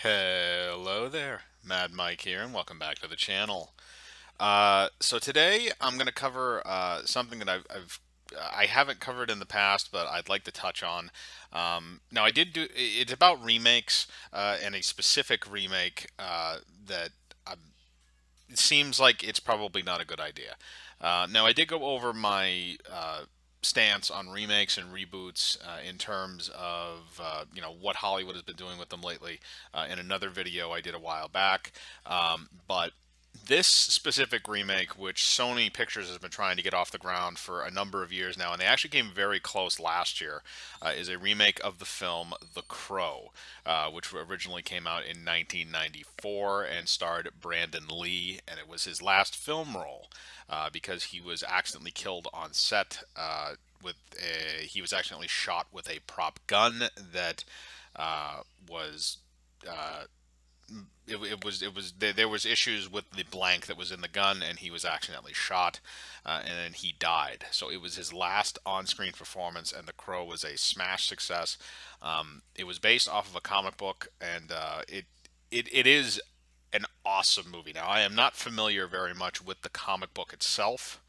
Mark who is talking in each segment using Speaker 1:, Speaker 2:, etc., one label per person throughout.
Speaker 1: Hello there, Mad Mike here, and welcome back to the channel. So today I'm going to cover something that I haven't covered in the past, but I'd like to touch on. Now I did do it's about remakes and a specific remake that um, it seems like it's probably not a good idea. Now I did go over my stance on remakes and reboots in terms of what Hollywood has been doing with them lately in another video I did a while back. But this specific remake, which Sony Pictures has been trying to get off the ground for a number of years now, and they actually came very close last year, is a remake of the film The Crow, which originally came out in 1994 and starred Brandon Lee, and it was his last film role because he was accidentally killed on set. He was accidentally shot with a prop gun that was there was issues with the blank that was in the gun, and he was accidentally shot, and then he died. So it was his last on-screen performance, and The Crow was a smash success. It was based off of a comic book, and it is an awesome movie. Now, I am not familiar very much with the comic book itself,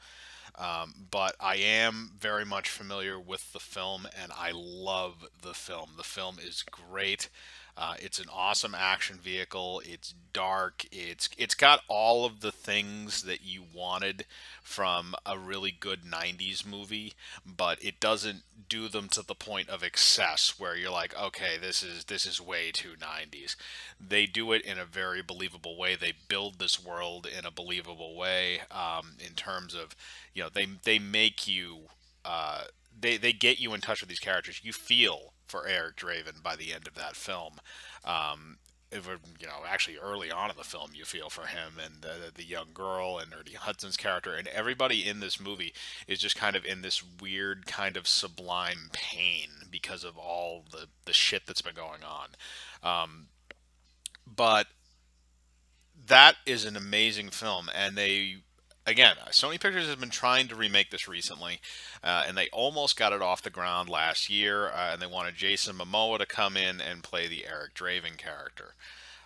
Speaker 1: but I am very much familiar with the film, and I love the film. The film is great. It's an awesome action vehicle. It's dark. It's got all of the things that you wanted from a really good '90s movie, but it doesn't do them to the point of excess where you're like, okay, this is way too '90s. They do it in a very believable way. They build this world in a believable way in terms of, they make you they get you in touch with these characters. You feel for Eric Draven by the end of that film. Actually early on in the film, you feel for him and the young girl and Ernie Hudson's character, and everybody in this movie is just kind of in this weird kind of sublime pain because of all the shit that's been going on. But that is an amazing film, and again, Sony Pictures has been trying to remake this recently, and they almost got it off the ground last year, and they wanted Jason Momoa to come in and play the Eric Draven character.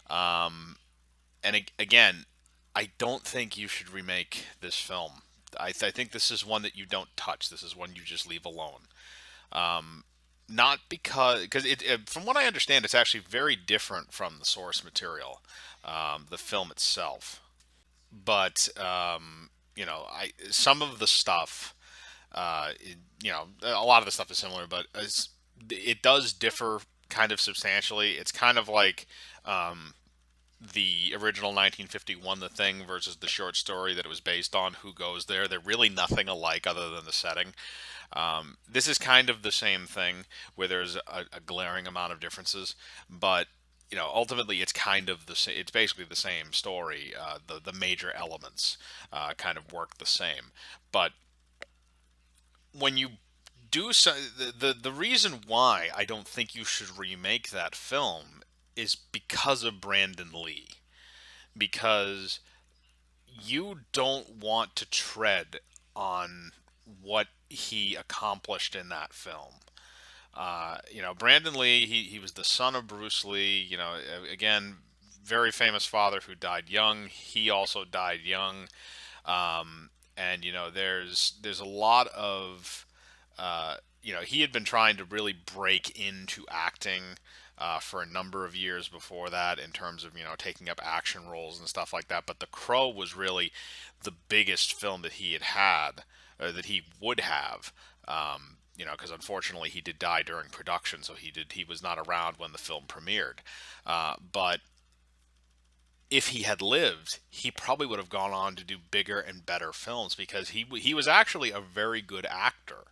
Speaker 1: And again, I don't think you should remake this film. I think this is one that you don't touch. This is one you just leave alone. Not because from what I understand, it's actually very different from the source material, the film itself. But I some of the stuff, a lot of the stuff is similar, but it does differ kind of substantially. It's kind of like the original 1951 The Thing versus the short story that it was based on, Who Goes There. They're really nothing alike other than the setting. This is kind of the same thing where there's a glaring amount of differences, but ultimately it's kind of the same. It's basically the same story. The major elements kind of work the same, but when you do so, the reason why I don't think you should remake that film is because of Brandon Lee, because you don't want to tread on what he accomplished in that film. Brandon Lee, he was the son of Bruce Lee. Again, very famous father who died young. He also died young. And there's a lot of he had been trying to really break into acting for a number of years before that, in terms of taking up action roles and stuff like that. But The Crow was really the biggest film that he had, or that he would have. Because unfortunately he did die during production, so he was not around when the film premiered. But if he had lived, he probably would have gone on to do bigger and better films, because he was actually a very good actor.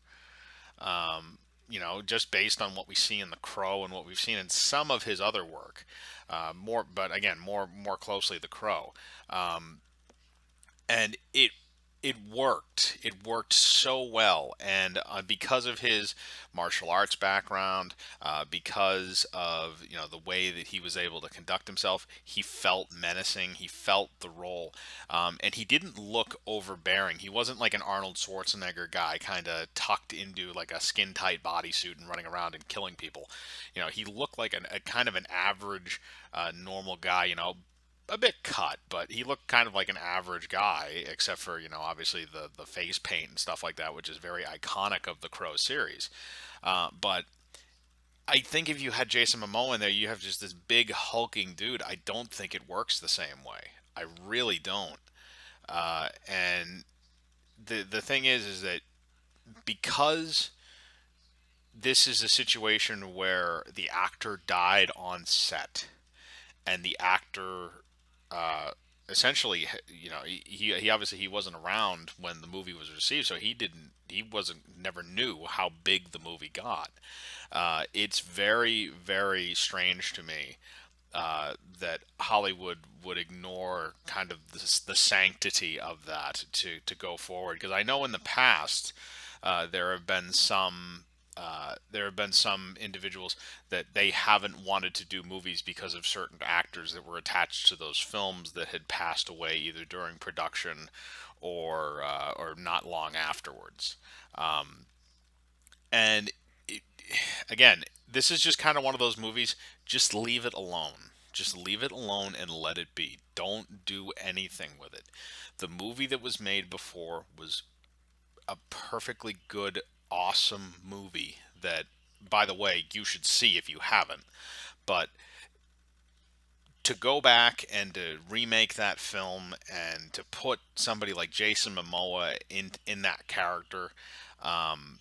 Speaker 1: Just based on what we see in The Crow and what we've seen in some of his other work, but again, more closely The Crow, and it worked. It worked so well, and because of his martial arts background, because of the way that he was able to conduct himself, he felt menacing. He felt the role, and he didn't look overbearing. He wasn't like an Arnold Schwarzenegger guy, kind of tucked into like a skin tight bodysuit and running around and killing people. He looked like a kind of an average, normal guy. A bit cut, but he looked kind of like an average guy, except for obviously the face paint and stuff like that, which is very iconic of the Crow series. But I think if you had Jason Momoa in there, you have just this big hulking dude. I don't think it works the same way. I really don't. And the thing is that because this is a situation where the actor died on set, and the actor uh, essentially, he obviously he wasn't around when the movie was received, so he wasn't never knew how big the movie got. It's very very strange to me that Hollywood would ignore kind of the sanctity of that to go forward. Because I know in the past there have been some individuals that they haven't wanted to do movies because of certain actors that were attached to those films that had passed away either during production or not long afterwards. Um, and it, again, this is just kind of one of those movies. Just leave it alone. Just leave it alone and let it be. Don't do anything with it. The movie that was made before was a perfectly good, awesome movie that, by the way, you should see if you haven't. But to go back and to remake that film and to put somebody like Jason Momoa in that character, um,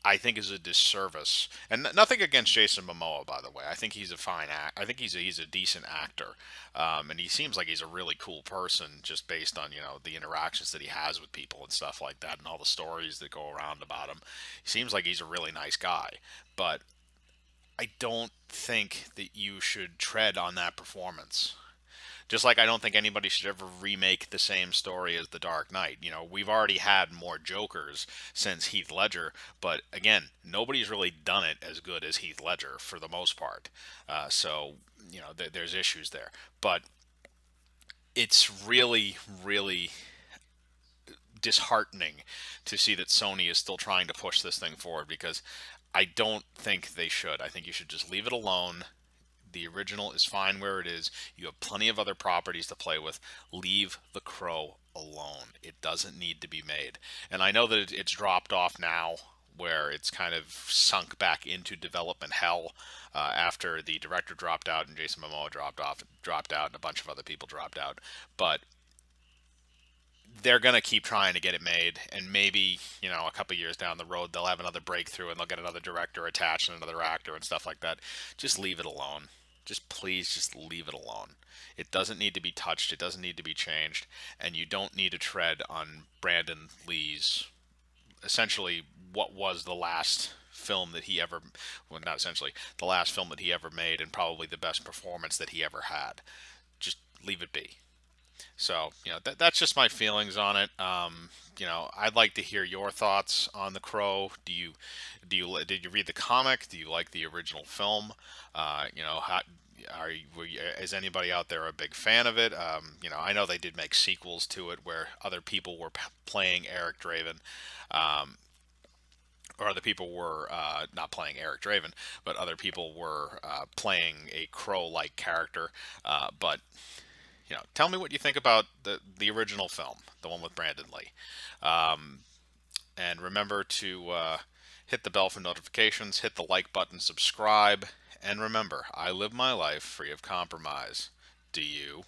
Speaker 1: I think is a disservice. And nothing against Jason Momoa, by the way. I think he's a fine act. I think he's a decent actor, and he seems like he's a really cool person just based on the interactions that he has with people and stuff like that, and all the stories that go around about him. He seems like he's a really nice guy, but I don't think that you should tread on that performance. Just like I don't think anybody should ever remake the same story as The Dark Knight. We've already had more Jokers since Heath Ledger, but again, nobody's really done it as good as Heath Ledger for the most part. So, there's issues there. But it's really, really disheartening to see that Sony is still trying to push this thing forward because I don't think they should. I think you should just leave it alone. The original is fine where it is. You have plenty of other properties to play with. Leave The Crow alone. It doesn't need to be made. And I know that it's dropped off now, where it's kind of sunk back into development hell after the director dropped out and Jason Momoa dropped out, and a bunch of other people dropped out. But they're going to keep trying to get it made, and maybe a couple years down the road they'll have another breakthrough and they'll get another director attached and another actor and stuff like that. Just leave it alone. Just please just leave it alone. It doesn't need to be touched. It doesn't need to be changed, and you don't need to tread on Brandon Lee's essentially what was the last film that he ever, well, not essentially, the last film that he ever made, and probably the best performance that he ever had. Just leave it be. So, that's just my feelings on it. I'd like to hear your thoughts on The Crow. Did you read the comic? Do you like the original film? How is anybody out there a big fan of it? I know they did make sequels to it where other people were playing Eric Draven. Or other people were not playing Eric Draven, but other people were playing a crow-like character. But tell me what you think about the original film, the one with Brandon Lee. And remember to hit the bell for notifications, hit the like button, subscribe, and remember, I live my life free of compromise. Do you?